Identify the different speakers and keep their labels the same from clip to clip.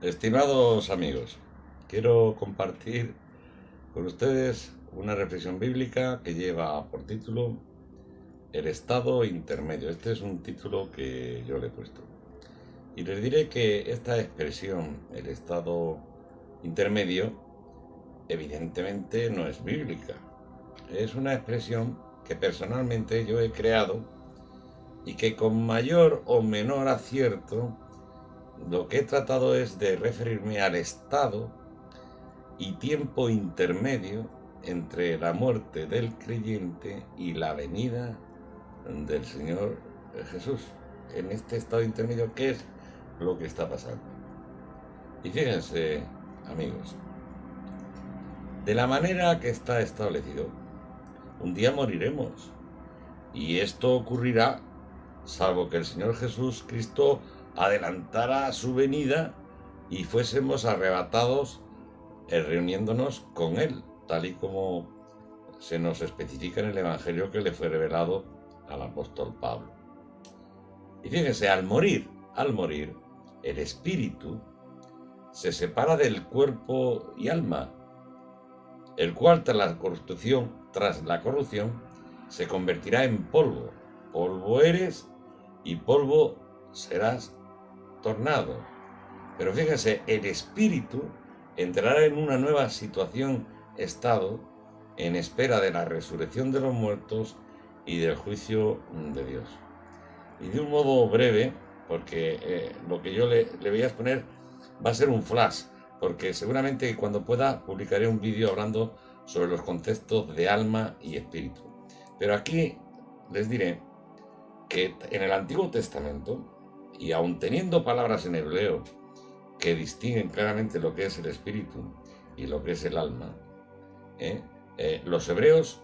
Speaker 1: Estimados amigos, quiero compartir con ustedes una reflexión bíblica que lleva por título El estado intermedio. Este es un título que yo le he puesto. Y les diré que esta expresión, el estado intermedio, evidentemente no es bíblica. Es una expresión que personalmente yo he creado y que con mayor o menor acierto lo que he tratado es de referirme al estado y tiempo intermedio entre la muerte del creyente y la venida del Señor Jesús. En este estado intermedio, ¿qué es lo que está pasando? Y fíjense, amigos, de la manera que está establecido, un día moriremos. Y esto ocurrirá salvo que el Señor Jesús Cristo adelantara su venida y fuésemos arrebatados reuniéndonos con Él, tal y como se nos especifica en el Evangelio que le fue revelado al apóstol Pablo. Y fíjense, al morir, el espíritu se separa del cuerpo y alma, el cual tras la corrupción, se convertirá en polvo. Polvo eres y polvo serás tornado. Pero fíjense, el espíritu entrará en una nueva situación, estado, en espera de la resurrección de los muertos y del juicio de Dios. Y de un modo breve, porque lo que yo le voy a exponer va a ser un flash, porque seguramente cuando pueda publicaré un vídeo hablando sobre los conceptos de alma y espíritu. Pero aquí les diré que en el Antiguo Testamento, y aun teniendo palabras en hebreo que distinguen claramente lo que es el espíritu y lo que es el alma, los hebreos,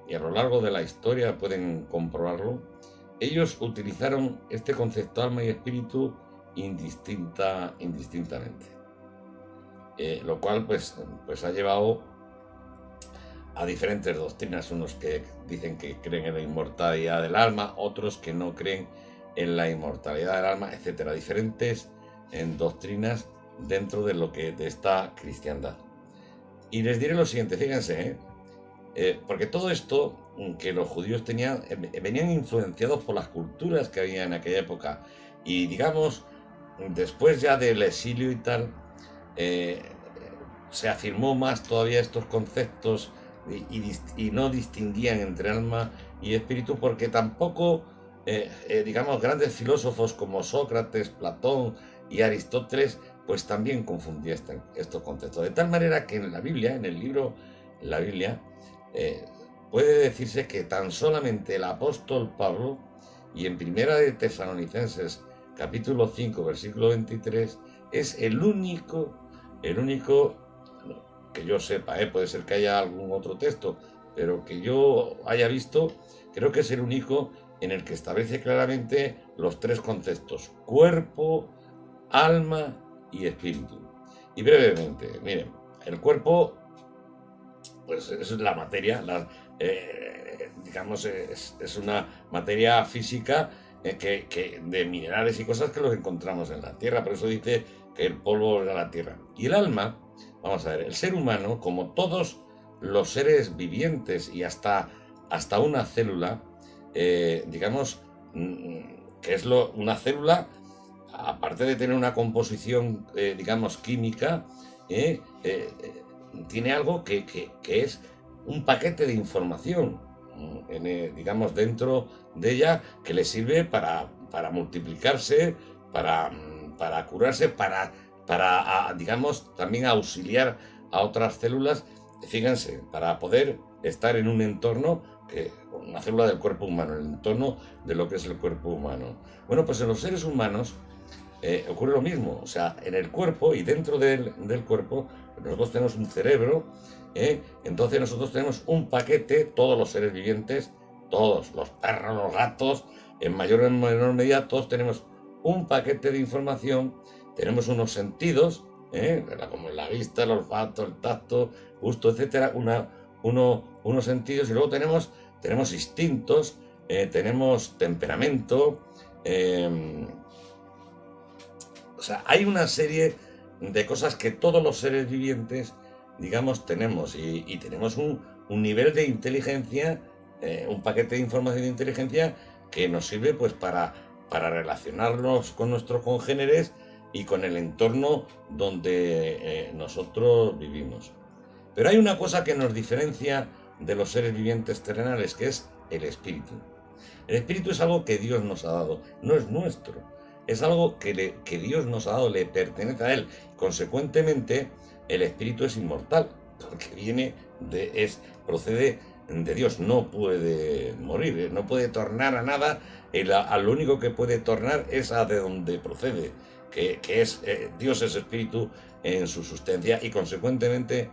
Speaker 1: y a lo largo de la historia pueden comprobarlo, ellos utilizaron este concepto alma y espíritu indistintamente, lo cual pues ha llevado a diferentes doctrinas, unos que dicen que creen en la inmortalidad del alma, otros que no creen en la inmortalidad del alma, etcétera, diferentes doctrinas dentro de lo que de esta cristiandad. Y les diré lo siguiente, fíjense, porque todo esto que los judíos tenían, venían influenciados por las culturas que había en aquella época, y digamos, después ya del exilio y tal, se afirmó más todavía estos conceptos y no distinguían entre alma y espíritu, porque tampoco, digamos, grandes filósofos como Sócrates, Platón y Aristóteles, pues también confundían estos conceptos. De tal manera que en la Biblia, en el libro La Biblia, puede decirse que tan solamente el apóstol Pablo, y en Primera de Tesalonicenses, capítulo 5, versículo 23, es el único que yo sepa, puede ser que haya algún otro texto, pero que yo haya visto, creo que es el único en el que establece claramente los tres conceptos: cuerpo, alma y espíritu. Y brevemente, miren, el cuerpo, pues es la materia, digamos, es una materia física de minerales y cosas que los encontramos en la tierra, por eso dice que el polvo era la tierra. Y el alma, vamos a ver, el ser humano, como todos los seres vivientes y hasta una célula, digamos, que es una célula, aparte de tener una composición, digamos, química, tiene algo que es un paquete de información, digamos, dentro de ella, que le sirve para multiplicarse, para curarse, digamos, también auxiliar a otras células, fíjense, para poder estar en un entorno, una célula del cuerpo humano, el entorno de lo que es el cuerpo humano. Bueno, pues en los seres humanos ocurre lo mismo, o sea, en el cuerpo y dentro del cuerpo, nosotros tenemos un cerebro, entonces nosotros tenemos un paquete, todos los seres vivientes, todos, los perros, los gatos, en mayor o en menor medida, todos tenemos un paquete de información, tenemos unos sentidos, como la vista, el olfato, el tacto, gusto, etcétera, unos sentidos, y luego tenemos instintos, tenemos temperamento, o sea, hay una serie de cosas que todos los seres vivientes, digamos, tenemos. Y tenemos un nivel de inteligencia, un paquete de información de inteligencia que nos sirve pues para relacionarnos con nuestros congéneres y con el entorno donde nosotros vivimos. Pero hay una cosa que nos diferencia de los seres vivientes terrenales, que es el espíritu. El espíritu es algo que Dios nos ha dado, no es nuestro. Es algo que Dios nos ha dado, le pertenece a Él. Consecuentemente, el espíritu es inmortal, porque procede de Dios, no puede morir, no puede tornar a nada, a lo único que puede tornar es a de donde procede, que es Dios es espíritu en su sustancia y consecuentemente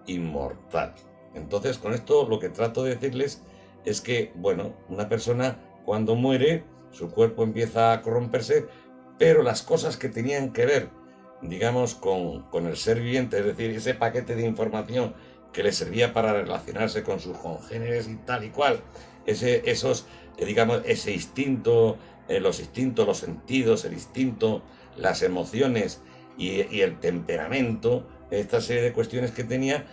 Speaker 1: inmortal. Entonces, con esto lo que trato de decirles es que, bueno, una persona cuando muere, su cuerpo empieza a corromperse, pero las cosas que tenían que ver, digamos, con el ser viviente, es decir, ese paquete de información que le servía para relacionarse con sus congéneres y tal y cual, digamos, ese instinto, los instintos, los sentidos, el instinto, las emociones y el temperamento, esta serie de cuestiones que tenía,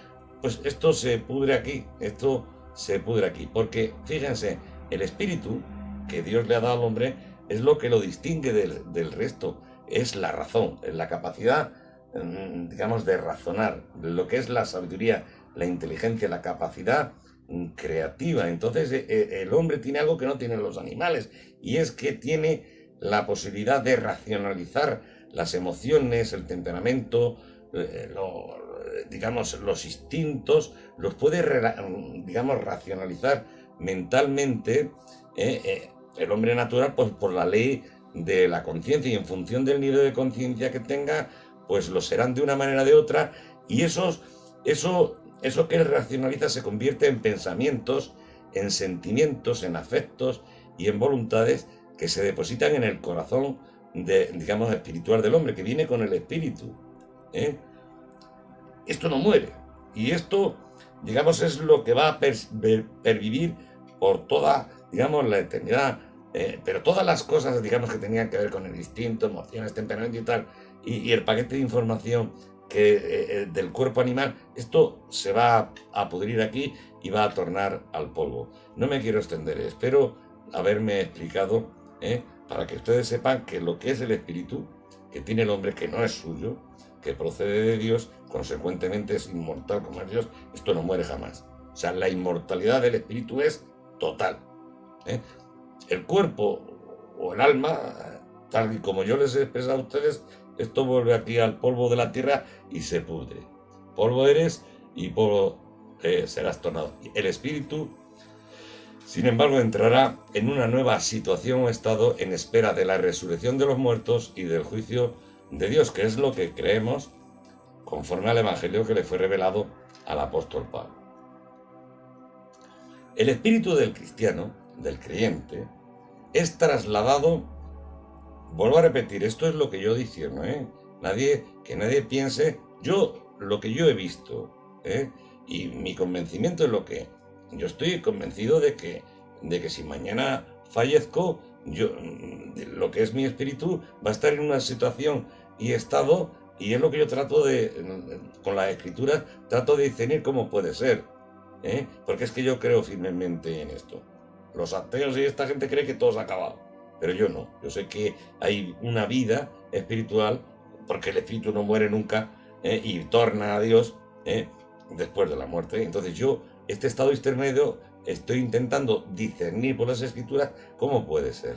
Speaker 1: pues esto se pudre aquí, porque fíjense, el espíritu que Dios le ha dado al hombre es lo que lo distingue del resto, es la razón, es la capacidad, digamos, de razonar, lo que es la sabiduría, la inteligencia, la capacidad creativa. Entonces el hombre tiene algo que no tienen los animales, y es que tiene la posibilidad de racionalizar las emociones, el temperamento, digamos, los instintos, los puede, digamos, racionalizar mentalmente. El hombre natural, pues por la ley de la conciencia, y en función del nivel de conciencia que tenga, pues lo serán de una manera o de otra, y eso que él racionaliza se convierte en pensamientos, en sentimientos, en afectos y en voluntades que se depositan en el corazón, digamos, espiritual del hombre, que viene con el espíritu. Esto no muere, y esto, digamos, es lo que va a pervivir por toda, digamos, la eternidad. Pero todas las cosas, digamos, que tenían que ver con el instinto, emociones, temperamento y tal, y el paquete de información del cuerpo animal, esto se va a pudrir aquí y va a tornar al polvo. No me quiero extender, espero haberme explicado, para que ustedes sepan que lo que es el espíritu que tiene el hombre, que no es suyo, que procede de Dios, consecuentemente es inmortal como es Dios, esto no muere jamás. O sea, la inmortalidad del espíritu es total. El cuerpo o el alma, tal y como yo les he expresado a ustedes, esto vuelve aquí al polvo de la tierra y se pudre. Polvo eres y polvo serás tornado. El espíritu, sin embargo, entrará en una nueva situación o estado en espera de la resurrección de los muertos y del juicio de Dios, que es lo que creemos conforme al evangelio que le fue revelado al apóstol Pablo. El espíritu del cristiano, del creyente, es trasladado, vuelvo a repetir, esto es lo que yo discierno, que nadie piense, lo que yo he visto, y mi convencimiento es lo que yo estoy convencido de que si mañana fallezco, lo que es mi espíritu va a estar en una situación y estado, y es lo que yo trato con la escritura, trato de discernir cómo puede ser, porque es que yo creo firmemente en esto. Los ateos y esta gente cree que todo se ha acabado, pero yo no. Yo sé que hay una vida espiritual, porque el espíritu no muere nunca, y torna a Dios después de la muerte. Entonces yo, este estado intermedio, estoy intentando discernir por las escrituras cómo puede ser.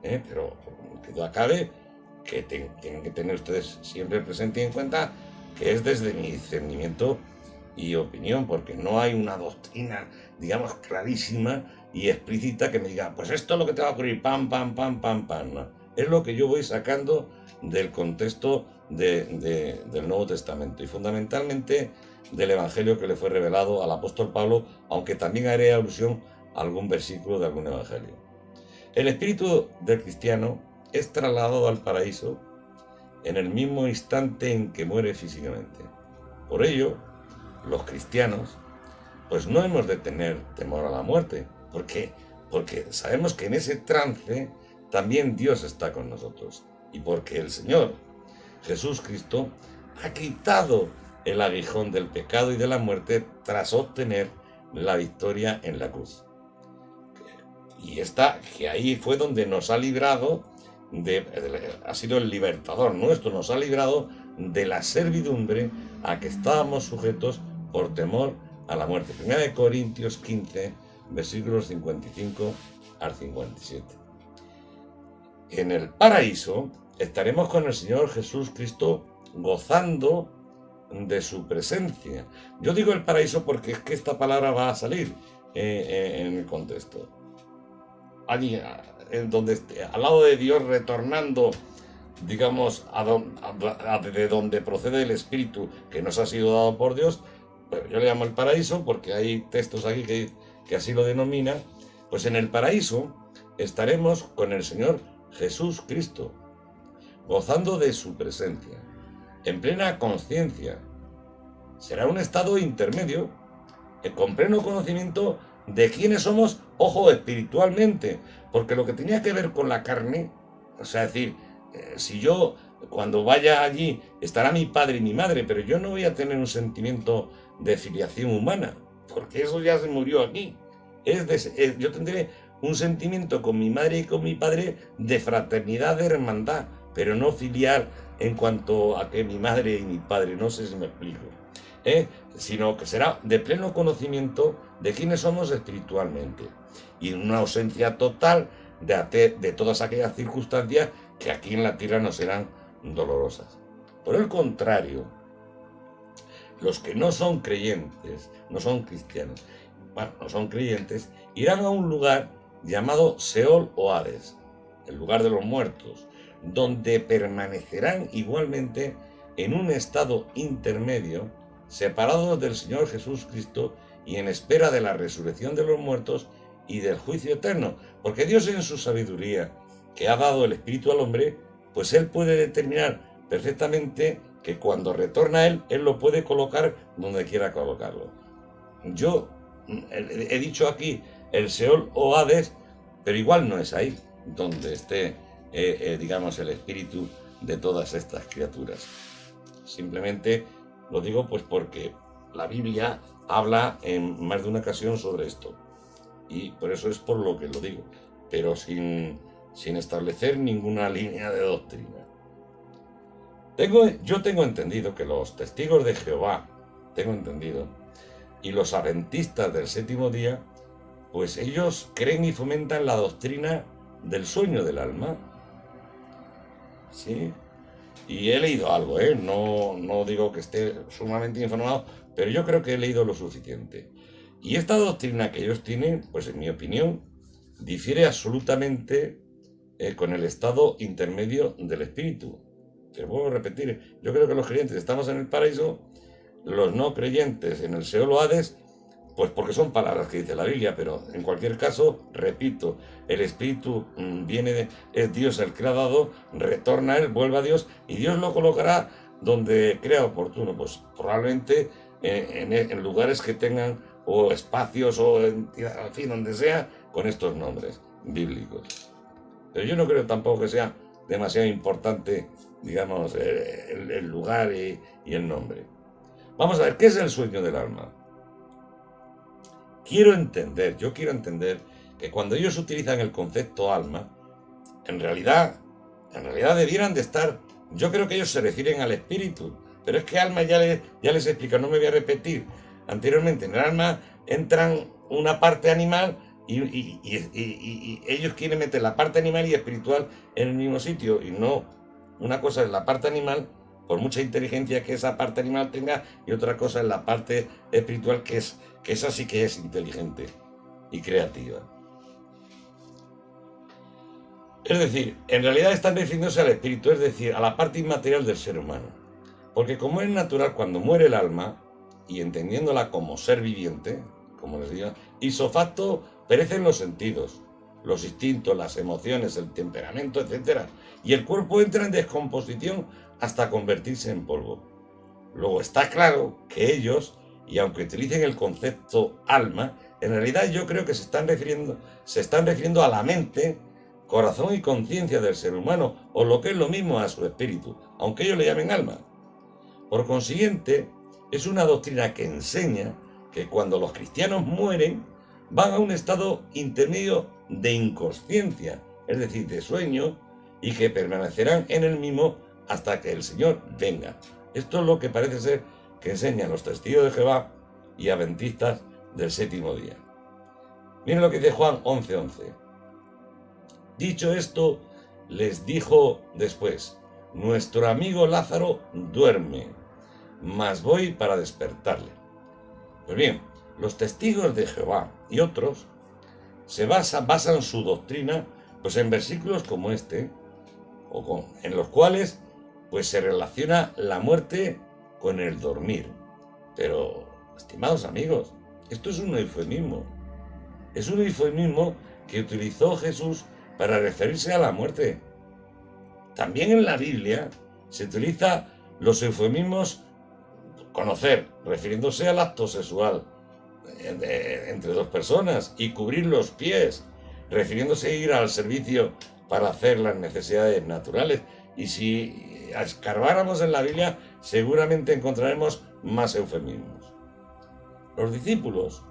Speaker 1: Pero que duda cabe que tienen que tener ustedes siempre presente y en cuenta que es desde mi discernimiento y opinión, porque no hay una doctrina, digamos, clarísima y explícita que me diga, pues esto es lo que te va a ocurrir, pam, pam, pam, pam, pam. No. Es lo que yo voy sacando del contexto del Nuevo Testamento y fundamentalmente del Evangelio que le fue revelado al apóstol Pablo, aunque también haré alusión a algún versículo de algún Evangelio. El espíritu del cristiano es trasladado al paraíso en el mismo instante en que muere físicamente. Por ello, los cristianos, pues no hemos de tener temor a la muerte, porque sabemos que en ese trance también Dios está con nosotros, y porque el Señor Jesús Cristo ha quitado el aguijón del pecado y de la muerte tras obtener la victoria en la cruz. Y que ahí fue donde nos ha librado, ha sido el libertador nuestro, nos ha librado de la servidumbre a que estábamos sujetos por temor a la muerte. 1 Corintios 15, versículos 55 al 57. En el paraíso estaremos con el Señor Jesús Cristo gozando de su presencia. Yo digo el paraíso porque es que esta palabra va a salir en el contexto. Allí, en donde al lado de Dios, retornando, digamos, de donde procede el Espíritu que nos ha sido dado por Dios. Pero yo le llamo el paraíso porque hay textos aquí que así lo denominan. Pues en el paraíso estaremos con el Señor Jesús Cristo, gozando de su presencia, en plena conciencia. Será un estado intermedio, con pleno conocimiento de quiénes somos, ojo, espiritualmente, porque lo que tenía que ver con la carne, o sea, decir, si yo cuando vaya allí estará mi padre y mi madre, pero yo no voy a tener un sentimiento de filiación humana, porque eso ya se murió aquí. Yo tendré un sentimiento con mi madre y con mi padre de fraternidad, de hermandad, pero no filial en cuanto a que mi madre y mi padre, no sé si me explico, sino que será de pleno conocimiento de quiénes somos espiritualmente y una ausencia total de todas aquellas circunstancias que aquí en la tierra nos serán dolorosas. Por el contrario, los que no son creyentes, no son cristianos, no son creyentes, irán a un lugar llamado Seol o Hades, el lugar de los muertos, donde permanecerán igualmente en un estado intermedio, separados del Señor Jesús Cristo y en espera de la resurrección de los muertos y del juicio eterno, porque Dios en su sabiduría, que ha dado el Espíritu al hombre, pues Él puede determinar perfectamente que cuando retorna a Él lo puede colocar donde quiera colocarlo. Yo he dicho aquí el Seol o Hades, pero igual no es ahí donde esté, digamos, el espíritu de todas estas criaturas. Simplemente lo digo pues porque la Biblia habla en más de una ocasión sobre esto. Y por eso es por lo que lo digo, pero sin establecer ninguna línea de doctrina. Yo tengo entendido que los testigos de Jehová, y los adventistas del séptimo día, pues ellos creen y fomentan la doctrina del sueño del alma. ¿Sí? Y he leído algo, no digo que esté sumamente informado, pero yo creo que he leído lo suficiente. Y esta doctrina que ellos tienen, pues en mi opinión, difiere absolutamente con el estado intermedio del espíritu. Te vuelvo a repetir, yo creo que los creyentes estamos en el paraíso, los no creyentes en el Seol o Hades, pues porque son palabras que dice la Biblia, pero en cualquier caso, repito, el espíritu es Dios el que lo ha dado, retorna a Él, vuelve a Dios, y Dios lo colocará donde crea oportuno, pues probablemente en lugares que tengan, o espacios, o en fin, donde sea, con estos nombres bíblicos. Pero yo no creo tampoco que sea demasiado importante, digamos, el lugar y el nombre. Vamos a ver, ¿qué es el sueño del alma? Yo quiero entender que cuando ellos utilizan el concepto alma, en realidad debieran de estar, yo creo que ellos se refieren al espíritu, pero es que alma ya les explico, no me voy a repetir. Anteriormente, en el alma entran una parte animal y ellos quieren meter la parte animal y espiritual en el mismo sitio, y no, una cosa es la parte animal, por mucha inteligencia que esa parte animal tenga, y otra cosa es la parte espiritual, que esa sí que es inteligente y creativa. Es decir, en realidad están refiriéndose al espíritu, es decir, a la parte inmaterial del ser humano. Porque como es natural, cuando muere el alma, y entendiéndola como ser viviente, como les digo, ipso facto perecen los sentidos, los instintos, las emociones, el temperamento, etc. Y el cuerpo entra en descomposición hasta convertirse en polvo. Luego está claro que ellos, y aunque utilicen el concepto alma, en realidad yo creo que se están refiriendo a la mente, corazón y conciencia del ser humano, o lo que es lo mismo a su espíritu, aunque ellos le llamen alma. Por consiguiente, es una doctrina que enseña que cuando los cristianos mueren, van a un estado intermedio de inconsciencia, es decir, de sueño, y que permanecerán en el mismo hasta que el Señor venga. Esto es lo que parece ser que enseñan los testigos de Jehová y adventistas del séptimo día. Miren lo que dice Juan 11:11. Dicho esto, les dijo después: nuestro amigo Lázaro duerme, mas voy para despertarle. Pues bien, los testigos de Jehová y otros basan su doctrina pues en versículos como este, en los cuales pues se relaciona la muerte con el dormir. Pero, estimados amigos, esto es un eufemismo. Es un eufemismo que utilizó Jesús para referirse a la muerte. También en la Biblia se utiliza los eufemismos conocer, refiriéndose al acto sexual entre dos personas, y cubrir los pies, refiriéndose a ir al servicio para hacer las necesidades naturales. Y si escarbáramos en la Biblia, seguramente encontraremos más eufemismos. Los discípulos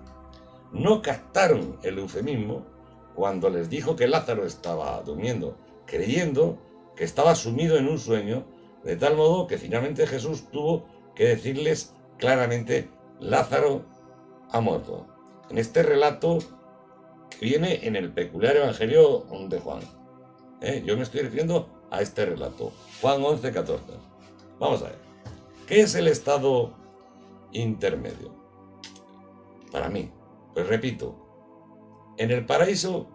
Speaker 1: no captaron el eufemismo cuando les dijo que Lázaro estaba durmiendo, creyendo que estaba sumido en un sueño, de tal modo que finalmente Jesús tuvo que decirles claramente: Lázaro ha muerto. En este relato que viene en el peculiar evangelio de Juan. Yo me estoy refiriendo a este relato, Juan 11:14. Vamos a ver, ¿qué es el estado intermedio? Para mí, pues repito, en el paraíso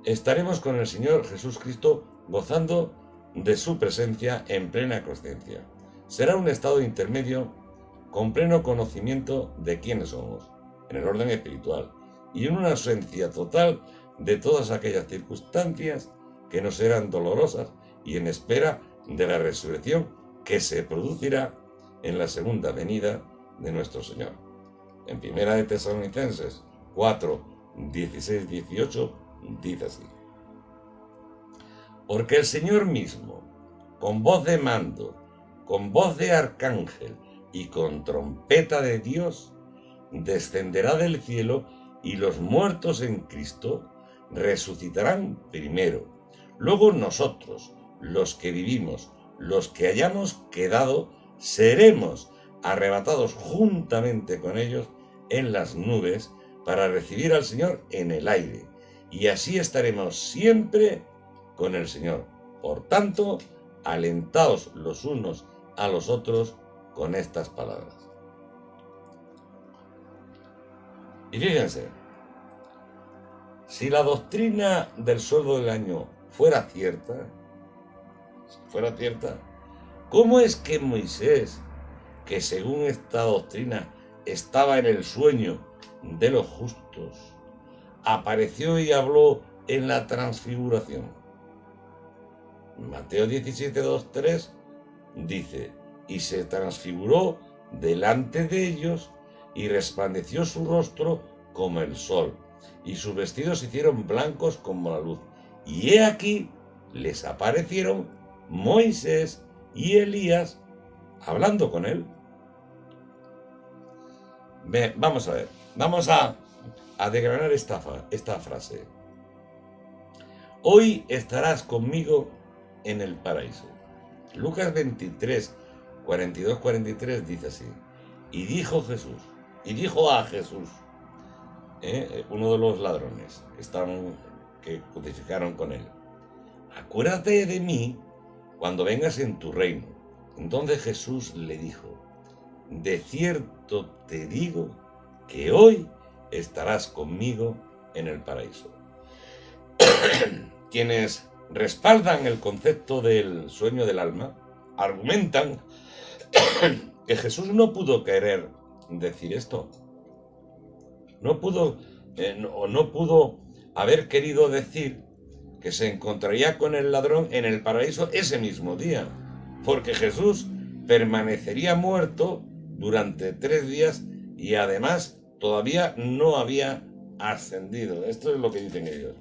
Speaker 1: estaremos con el Señor Jesús Cristo gozando de su presencia en plena consciencia. Será un estado intermedio con pleno conocimiento de quiénes somos, en el orden espiritual, y en una ausencia total de todas aquellas circunstancias que nos serán dolorosas, y en espera de la resurrección que se producirá en la segunda venida de nuestro Señor. En Primera de Tesalonicenses 4, 16, 18 dice así: porque el Señor mismo, con voz de mando, con voz de arcángel y con trompeta de Dios, descenderá del cielo, y los muertos en Cristo resucitarán primero. Luego nosotros, los que vivimos, los que hayamos quedado, seremos arrebatados juntamente con ellos en las nubes para recibir al Señor en el aire, y así estaremos siempre con el Señor. Por tanto, alentaos los unos a los otros con estas palabras. Y fíjense, si la doctrina del sueldo del año fuera cierta, ¿cómo es que Moisés, que según esta doctrina estaba en el sueño de los justos, apareció y habló en la transfiguración? Mateo 17, 2, 3 dice: y se transfiguró delante de ellos, y resplandeció su rostro como el sol, y sus vestidos se hicieron blancos como la luz. Y he aquí, les aparecieron Moisés y Elías hablando con él. Vamos a ver, vamos a desgranar esta frase. Hoy estarás conmigo en el paraíso. Lucas 23, 42, 43 dice así: y dijo a Jesús, uno de los ladrones que crucificaron con él: acuérdate de mí cuando vengas en tu reino. Entonces Jesús le dijo: de cierto te digo que hoy estarás conmigo en el paraíso. Quienes respaldan el concepto del sueño del alma argumentan que Jesús no pudo querer decir esto. No pudo haber querido decir que se encontraría con el ladrón en el paraíso ese mismo día, porque Jesús permanecería muerto durante 3 días y además todavía no había ascendido. Esto es lo que dicen ellos.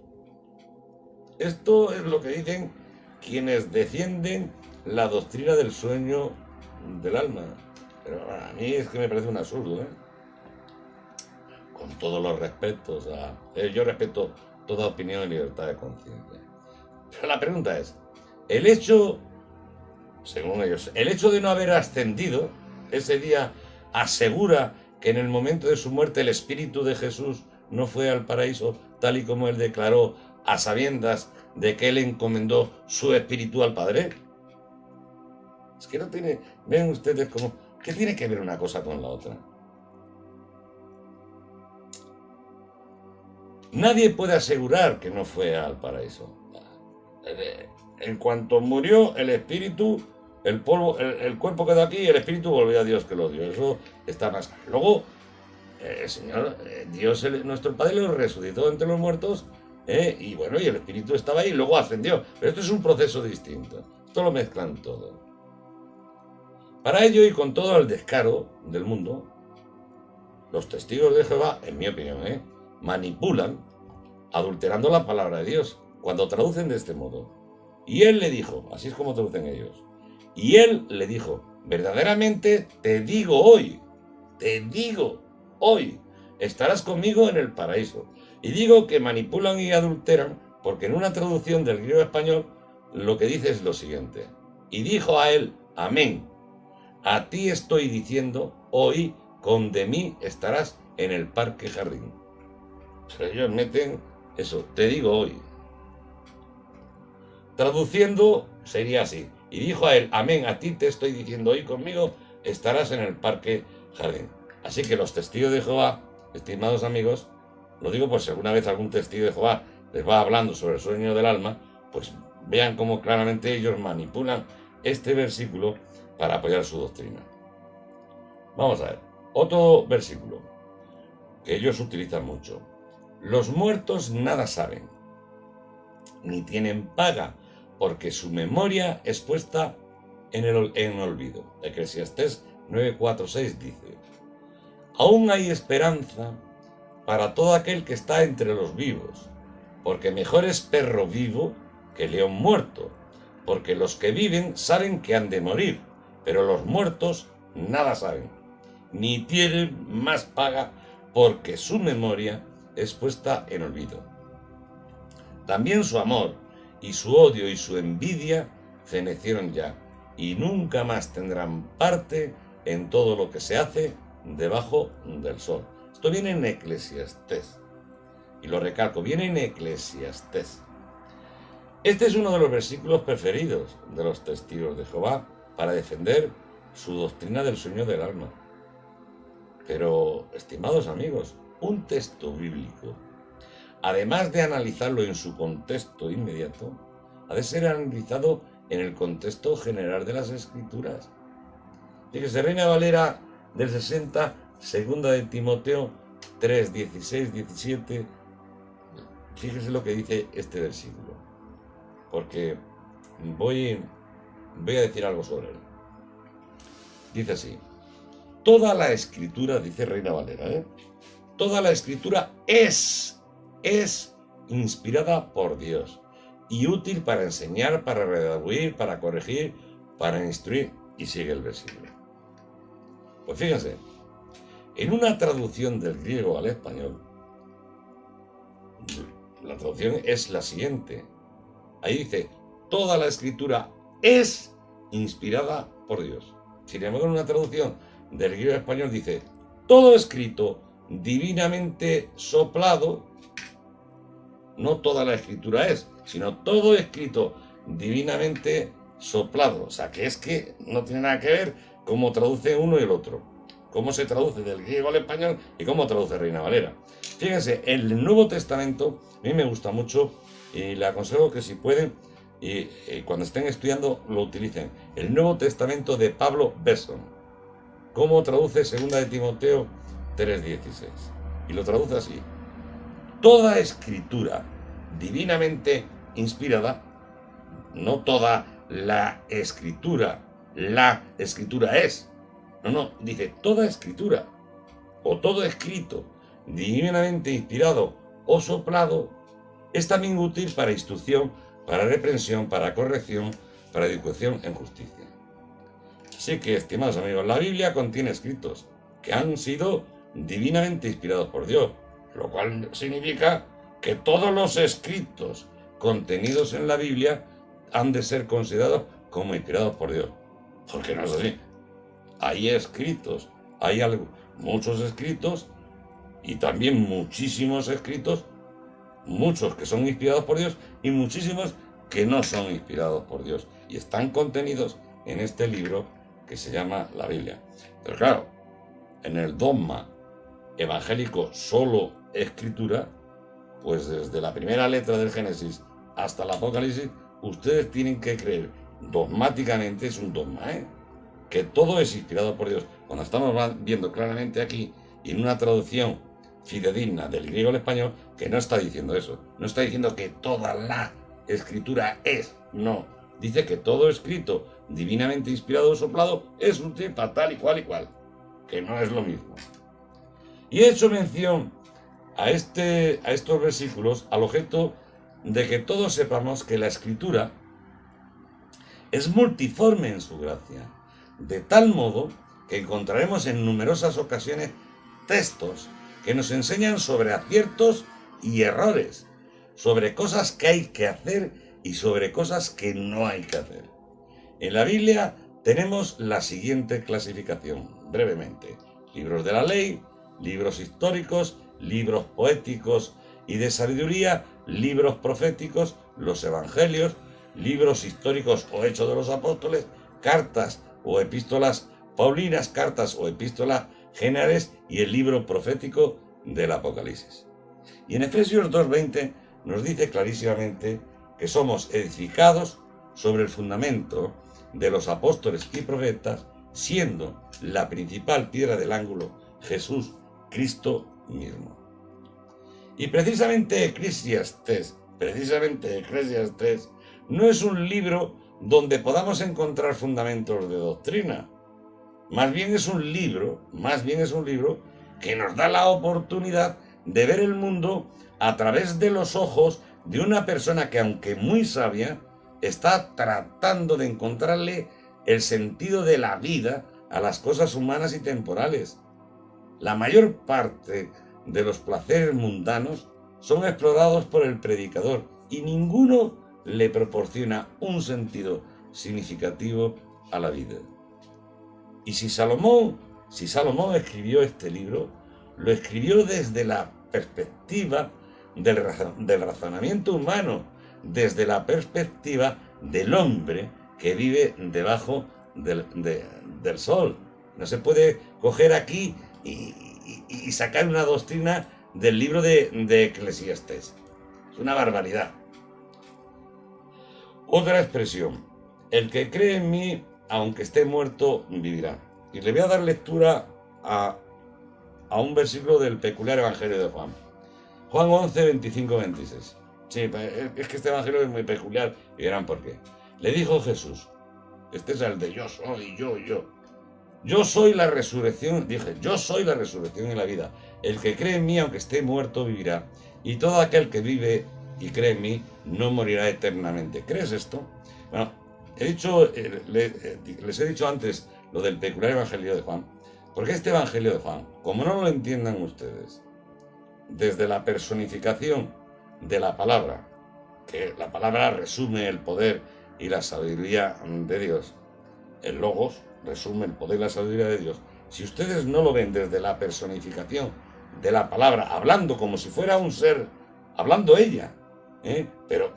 Speaker 1: Esto es lo que dicen quienes defienden la doctrina del sueño del alma. Pero a mí es que me parece un absurdo, ¿eh? Con todos los respetos yo respeto toda opinión y libertad de conciencia. Pero la pregunta es, el hecho, según ellos, el hecho de no haber ascendido ese día asegura que en el momento de su muerte el Espíritu de Jesús no fue al paraíso tal y como él declaró a sabiendas de que él encomendó su espíritu al Padre. Es que no tiene, ven ustedes como, ¿qué tiene que ver una cosa con la otra? Nadie puede asegurar que no fue al paraíso. En cuanto murió el espíritu, el polvo, el cuerpo quedó aquí y el espíritu volvió a Dios que lo dio. Eso está más claro. Luego, el Señor, Dios, nuestro Padre, lo resucitó entre los muertos, y bueno, y el espíritu estaba ahí y luego ascendió. Pero esto es un proceso distinto. Esto lo mezclan todo. Para ello, y con todo el descaro del mundo, los testigos de Jehová, en mi opinión, manipulan, adulterando la palabra de Dios, cuando traducen de este modo. Y él le dijo, así es como traducen ellos, y él le dijo, verdaderamente te digo hoy, estarás conmigo en el paraíso. Y digo que manipulan y adulteran, porque en una traducción del griego español, lo que dice es lo siguiente, y dijo a él, amén, a ti estoy diciendo, hoy con de mí estarás en el parque jardín. O sea, ellos meten eso, te digo hoy. Traduciendo sería así. Y dijo a él, amén, a ti te estoy diciendo hoy conmigo estarás en el parque jardín. Así que los testigos de Jehová, estimados amigos, lo digo por si alguna vez algún testigo de Jehová les va hablando sobre el sueño del alma, pues vean cómo claramente ellos manipulan este versículo para apoyar su doctrina. Vamos a ver, otro versículo que ellos utilizan mucho. Los muertos nada saben, ni tienen paga, porque su memoria es puesta en olvido. Eclesiastés 9:4-6 dice, aún hay esperanza para todo aquel que está entre los vivos, porque mejor es perro vivo que león muerto, porque los que viven saben que han de morir, pero los muertos nada saben, ni tienen más paga, porque su memoria es puesta en olvido. También su amor y su odio y su envidia fenecieron ya, y nunca más tendrán parte en todo lo que se hace debajo del sol. Esto viene en Eclesiastés, y lo recalco, viene en Eclesiastés. Este es uno de los versículos preferidos de los testigos de Jehová para defender su doctrina del sueño del alma. Pero, estimados amigos, un texto bíblico, además de analizarlo en su contexto inmediato, ha de ser analizado en el contexto general de las Escrituras. Fíjese, Reina Valera del 60, segunda de Timoteo 3, 16, 17. Fíjese lo que dice este versículo, porque voy a decir algo sobre él. Dice así, toda la Escritura, dice Reina Valera, toda la Escritura es inspirada por Dios y útil para enseñar, para redarguir, para corregir, para instruir, y sigue el versículo. Pues fíjense, en una traducción del griego al español, la traducción es la siguiente. Ahí dice, toda la Escritura es inspirada por Dios. Sin embargo, en una traducción del griego al español dice, todo escrito divinamente soplado. No toda la Escritura es, sino todo escrito divinamente soplado. O sea, que es que no tiene nada que ver cómo traduce uno y el otro. Cómo se traduce del griego al español y cómo traduce Reina Valera. Fíjense, el Nuevo Testamento a mí me gusta mucho y le aconsejo que si pueden, y cuando estén estudiando lo utilicen. El Nuevo Testamento de Pablo Besson. Cómo traduce 2 de Timoteo 3:16. Y lo traduce así. Toda escritura divinamente inspirada, no toda la escritura es, no, dice toda escritura o todo escrito divinamente inspirado o soplado es también útil para instrucción, para reprensión, para corrección, para educación en justicia. Así que, estimados amigos, la Biblia contiene escritos que han sido divinamente inspirados por Dios, lo cual significa que todos los escritos contenidos en la Biblia han de ser considerados como inspirados por Dios. Porque no es así. Hay escritos, muchos escritos y también muchísimos escritos, muchos que son inspirados por Dios y muchísimos que no son inspirados por Dios. Y están contenidos en este libro que se llama la Biblia. Pero claro, en el dogma evangélico solo escritura, pues desde la primera letra del Génesis hasta el Apocalipsis, ustedes tienen que creer dogmáticamente, es un dogma, que todo es inspirado por Dios. Cuando estamos viendo claramente aquí, y en una traducción fidedigna del griego al español, que no está diciendo eso. No está diciendo que toda la escritura es, no. Dice que todo escrito divinamente inspirado o soplado es útil para tal y cual, que no es lo mismo. Y he hecho mención a estos versículos al objeto de que todos sepamos que la escritura es multiforme en su gracia, de tal modo que encontraremos en numerosas ocasiones textos que nos enseñan sobre aciertos y errores, sobre cosas que hay que hacer y sobre cosas que no hay que hacer. En la Biblia tenemos la siguiente clasificación, brevemente: libros de la ley, libros históricos, libros poéticos y de sabiduría, libros proféticos, los evangelios, libros históricos o hechos de los apóstoles, cartas o epístolas paulinas, cartas o epístolas generales y el libro profético del Apocalipsis. Y en Efesios 2:20 nos dice clarísimamente que somos edificados sobre el fundamento de los apóstoles y profetas, siendo la principal piedra del ángulo Jesús, Cristo mismo. Y precisamente Eclesiastés no es un libro donde podamos encontrar fundamentos de doctrina. Más bien es un libro que nos da la oportunidad de ver el mundo a través de los ojos de una persona que, aunque muy sabia, está tratando de encontrarle el sentido de la vida a las cosas humanas y temporales. La mayor parte de los placeres mundanos son explorados por el predicador y ninguno le proporciona un sentido significativo a la vida. Y si Salomón escribió este libro, lo escribió desde la perspectiva del razonamiento humano, desde la perspectiva del hombre que vive debajo del sol. No se puede coger aquí y sacar una doctrina del libro de Eclesiastés. Es una barbaridad. Otra expresión: el que cree en mí, aunque esté muerto, vivirá. Y le voy a dar lectura a un versículo del peculiar Evangelio de Juan. Juan 11, 25, 26. Sí, es que este Evangelio es muy peculiar y verán por qué. Le dijo Jesús, este es el de yo soy, yo. Yo soy la resurrección, dije, yo soy la resurrección y la vida. El que cree en mí, aunque esté muerto, vivirá. Y todo aquel que vive y cree en mí, no morirá eternamente. ¿Crees esto? Bueno, les he dicho antes lo del peculiar Evangelio de Juan, porque este Evangelio de Juan, como no lo entiendan ustedes, desde la personificación de la palabra, que la palabra resume el poder y la sabiduría de Dios, el Logos resume el poder y la sabiduría de Dios. Si ustedes no lo ven desde la personificación de la palabra, hablando como si fuera un ser, hablando ella, pero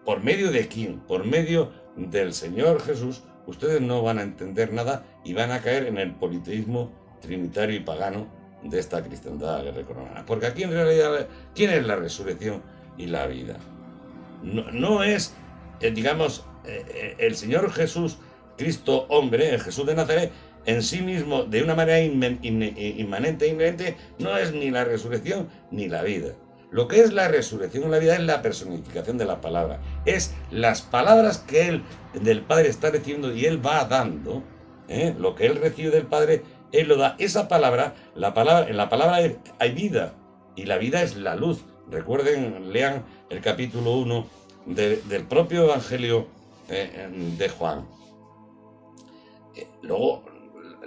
Speaker 1: ¿por medio de quién? Por medio del Señor Jesús, ustedes no van a entender nada y van a caer en el politeísmo trinitario y pagano de esta cristiandad grecorromana. Porque aquí en realidad, ¿quién es la resurrección y la vida? No es, el Señor Jesús, Cristo hombre, el Jesús de Nazaret, en sí mismo, de una manera inmanente e inherente, no es ni la resurrección ni la vida. Lo que es la resurrección y la vida es la personificación de la palabra. Es las palabras que él del Padre está recibiendo y él va dando. Lo que él recibe del Padre, él lo da. Esa palabra, en la palabra hay vida. Y la vida es la luz. Recuerden, lean el capítulo 1 del propio Evangelio de Juan. Luego,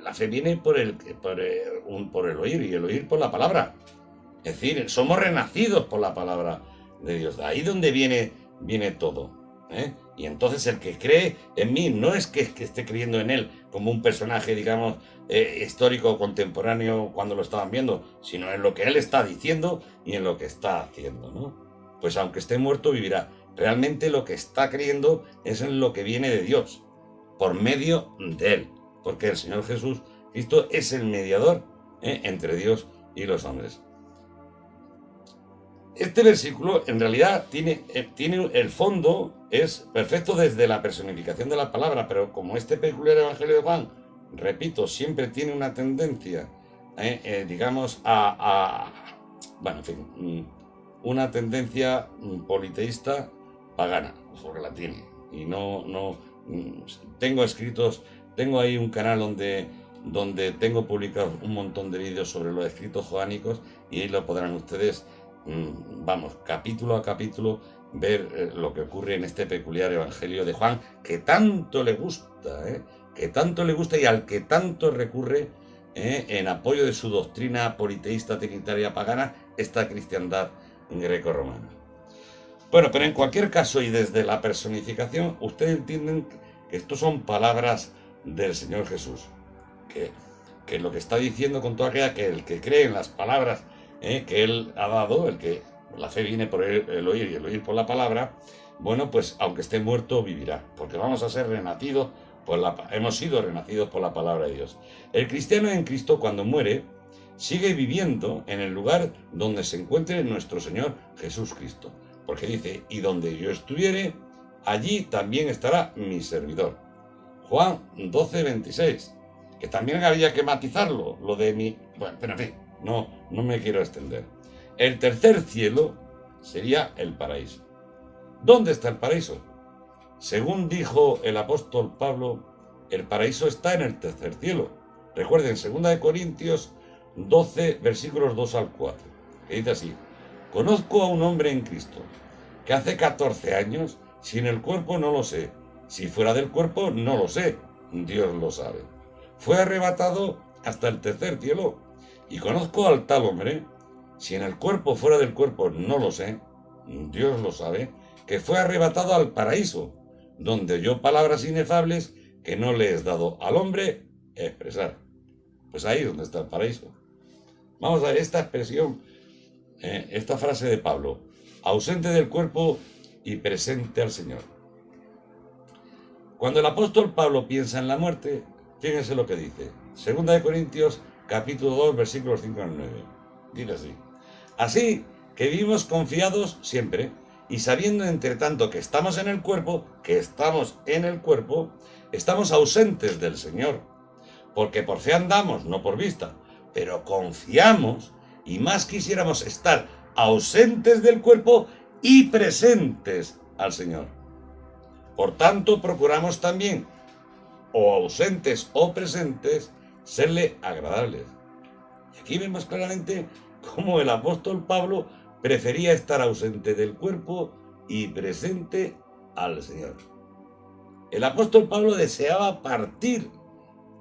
Speaker 1: la fe viene por el oír, y el oír por la palabra. Es decir, somos renacidos por la palabra de Dios. De ahí donde viene todo. Y entonces el que cree en mí no es que esté creyendo en él como un personaje, digamos, histórico contemporáneo cuando lo estaban viendo, sino en lo que él está diciendo y en lo que está haciendo, ¿no? Pues aunque esté muerto, vivirá. Realmente lo que está creyendo es en lo que viene de Dios, por medio de él, porque el Señor Jesús Cristo es el mediador entre Dios y los hombres. Este versículo en realidad tiene el fondo, es perfecto desde la personificación de la palabra, pero como este peculiar Evangelio de Juan, repito, siempre tiene una tendencia, digamos, bueno, en fin, una tendencia politeísta pagana, porque la tiene. Y tengo ahí un canal donde tengo publicados un montón de vídeos sobre los escritos joánicos, y ahí lo podrán ustedes, vamos, capítulo a capítulo, ver lo que ocurre en este peculiar Evangelio de Juan, que tanto le gusta, y al que tanto recurre en apoyo de su doctrina politeísta trinitaria pagana, esta cristiandad greco-romana. Bueno, pero en cualquier caso, y desde la personificación, ustedes entienden que estos son palabras del Señor Jesús, que lo que está diciendo con toda aquella, que el que cree en las palabras que Él ha dado, la fe viene por el oír y el oír por la palabra, bueno, pues aunque esté muerto, vivirá, porque vamos a ser renacidos, hemos sido renacidos por la palabra de Dios. El cristiano en Cristo, cuando muere, sigue viviendo en el lugar donde se encuentre nuestro Señor Jesús Cristo. Porque dice, y donde yo estuviere, allí también estará mi servidor. Juan 12:26, que también había que matizarlo, lo de mi... Bueno, pero en fin, no me quiero extender. El tercer cielo sería el paraíso. ¿Dónde está el paraíso? Según dijo el apóstol Pablo, el paraíso está en el tercer cielo. Recuerden, 2 Corintios 12, versículos 2 al 4, que dice así: conozco a un hombre en Cristo, que hace 14 años, si en el cuerpo no lo sé, si fuera del cuerpo no lo sé, Dios lo sabe. Fue arrebatado hasta el tercer cielo, y conozco al tal hombre, si en el cuerpo fuera del cuerpo no lo sé, Dios lo sabe, que fue arrebatado al paraíso, donde oyó palabras inefables que no le es dado al hombre expresar. Pues ahí es donde está el paraíso. Vamos a ver esta expresión, esta frase de Pablo: ausente del cuerpo y presente al Señor. Cuando el apóstol Pablo piensa en la muerte, fíjense lo que dice. 2 Corintios capítulo 2, versículos 5 al 9. Dice así: así que vivimos confiados siempre, y sabiendo entre tanto que estamos en el cuerpo, estamos ausentes del Señor. Porque por fe andamos, no por vista, pero confiamos, y más quisiéramos estar ausentes del cuerpo y presentes al Señor. Por tanto, procuramos también, o ausentes o presentes, serle agradables. Y aquí vemos claramente cómo el apóstol Pablo prefería estar ausente del cuerpo y presente al Señor. El apóstol Pablo deseaba partir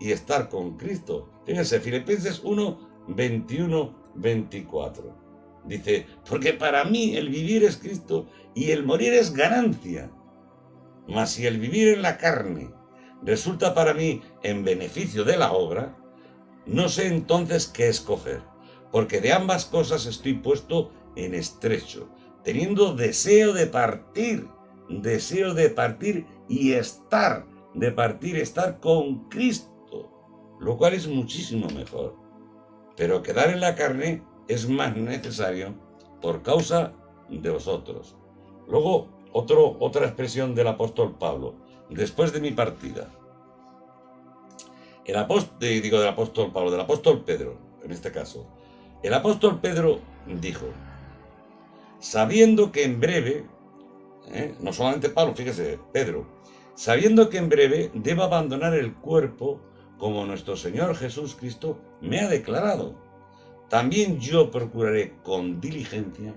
Speaker 1: y estar con Cristo. Fíjense, Filipenses 1, 21, 24. Dice, porque para mí el vivir es Cristo y el morir es ganancia. Mas si el vivir en la carne resulta para mí en beneficio de la obra, no sé entonces qué escoger, porque de ambas cosas estoy puesto en estrecho, teniendo deseo de partir y estar con Cristo, lo cual es muchísimo mejor. Pero quedar en la carne es más necesario por causa de vosotros. Luego, otra expresión del apóstol Pablo: después de mi partida. Del apóstol Pedro, en este caso. El apóstol Pedro dijo, sabiendo que en breve, no solamente Pablo, fíjese, Pedro, sabiendo que en breve debo abandonar el cuerpo como nuestro Señor Jesús Cristo me ha declarado. También yo procuraré con diligencia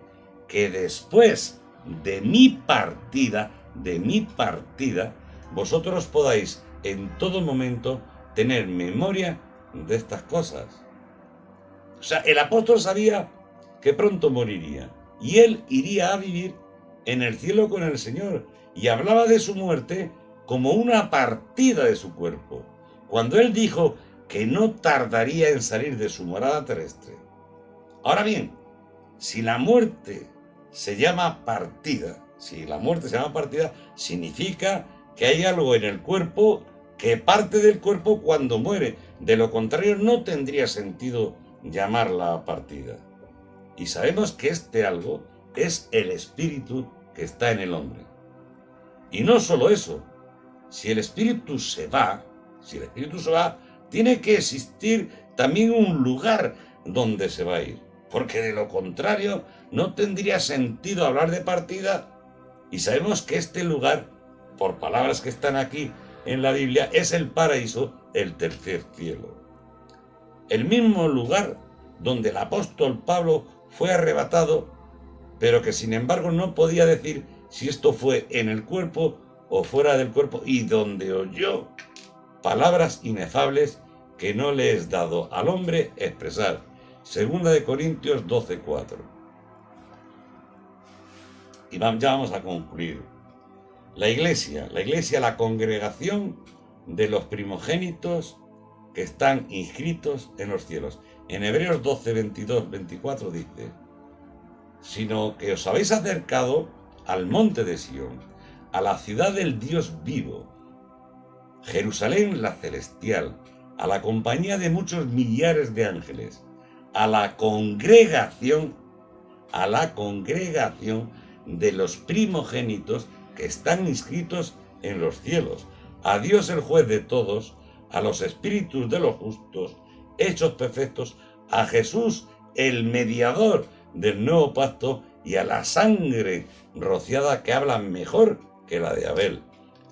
Speaker 1: que después de mi partida, vosotros podáis en todo momento tener memoria de estas cosas. O sea, el apóstol sabía que pronto moriría y él iría a vivir en el cielo con el Señor, y hablaba de su muerte como una partida de su cuerpo, cuando él dijo que no tardaría en salir de su morada terrestre. Ahora bien, si la muerte se llama partida, significa que hay algo en el cuerpo que parte del cuerpo cuando muere. De lo contrario, no tendría sentido llamarla partida. Y sabemos que este algo es el espíritu que está en el hombre. Y no solo eso, si el espíritu se va, tiene que existir también un lugar donde se va a ir, porque de lo contrario no tendría sentido hablar de partida. Y sabemos que este lugar, por palabras que están aquí en la Biblia, es el paraíso, el tercer cielo. El mismo lugar donde el apóstol Pablo fue arrebatado, pero que sin embargo no podía decir si esto fue en el cuerpo o fuera del cuerpo, y donde oyó palabras inefables que no le es dado al hombre expresar. 2 Corintios 12:4. Y ya vamos a concluir. La iglesia, la congregación de los primogénitos que están inscritos en los cielos. En Hebreos 12, 22, 24 dice: sino que os habéis acercado al monte de Sión, a la ciudad del Dios vivo, Jerusalén la celestial, a la compañía de muchos millares de ángeles, a la congregación de los primogénitos que están inscritos en los cielos, a Dios el juez de todos, a los espíritus de los justos, hechos perfectos, a Jesús el mediador del nuevo pacto, y a la sangre rociada que habla mejor que la de Abel.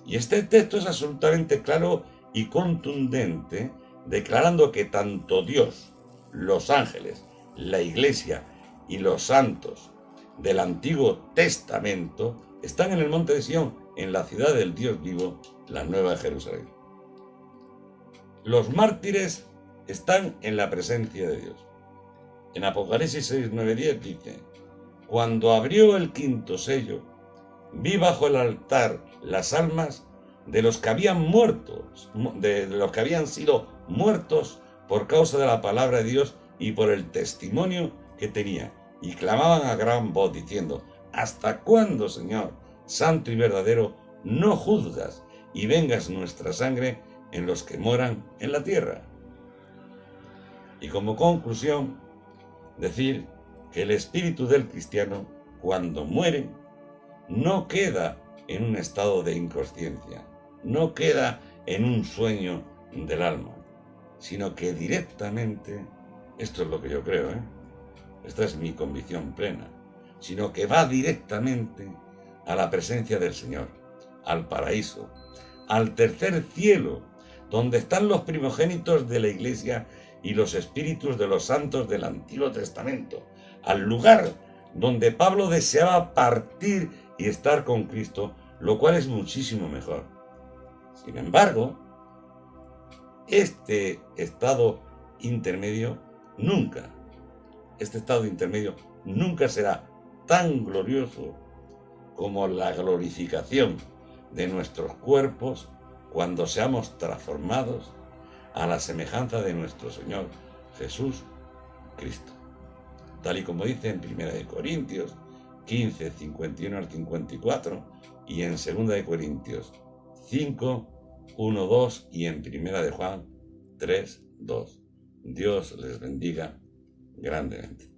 Speaker 1: Y este texto es absolutamente claro y contundente, declarando que tanto Dios, los ángeles, la iglesia y los santos del Antiguo Testamento están en el monte de Sión, en la ciudad del Dios vivo, la Nueva Jerusalén. Los mártires están en la presencia de Dios. En Apocalipsis 6, 9, 10 dice: cuando abrió el quinto sello, vi bajo el altar las almas de los que habían muerto, de los que habían sido muertos por causa de la palabra de Dios y por el testimonio que tenía, y clamaban a gran voz diciendo: ¿hasta cuándo, Señor, santo y verdadero, no juzgas y vengas nuestra sangre en los que moran en la tierra? Y como conclusión, decir que el espíritu del cristiano, cuando muere, no queda en un estado de inconsciencia, no queda en un sueño del alma, sino que directamente, esto es lo que yo creo, esta es mi convicción plena, sino que va directamente a la presencia del Señor, al paraíso, al tercer cielo, donde están los primogénitos de la iglesia y los espíritus de los santos del Antiguo Testamento, al lugar donde Pablo deseaba partir y estar con Cristo, lo cual es muchísimo mejor. Sin embargo, este estado intermedio nunca será tan glorioso como la glorificación de nuestros cuerpos cuando seamos transformados a la semejanza de nuestro Señor Jesús Cristo. Tal y como dice en 1 Corintios 15, 51 al 54, y en 2 Corintios 5, 1, 2, y en 1 Juan 3, 2. Dios les bendiga grandemente.